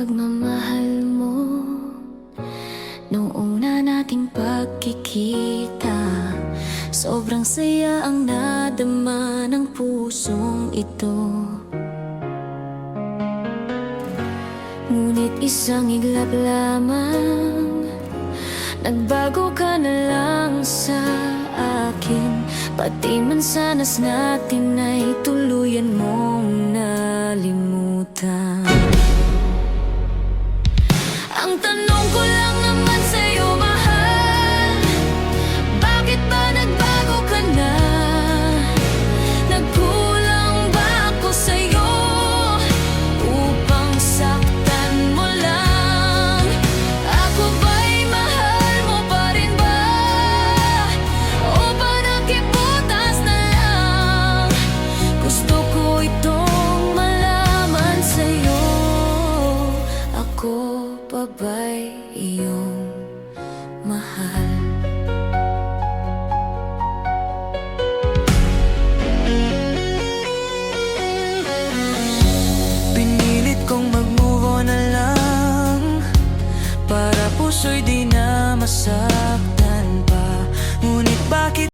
pagmamahal mo nung una nating pagkikita. Sobrang saya ang nadama ng pusong ito. Ngunit isang iglap lamang, nagbago ka na lang sa akin. Pati mansanas natin ay tuluyan mong nalimutan. Ang tanong ko lang naman sa'yo, mahal, bakit ba nagbago ka na? Nagkulang ba ako sa'yo upang saktan mo lang? Ako ba'y mahal mo pa rin ba? O ba nakiputas na lang? Gusto ko itong malaman sa'yo. Ako pa ba'y iyong mahal? Pinilit kong mag-move on na lang para puso'y di na masaktan.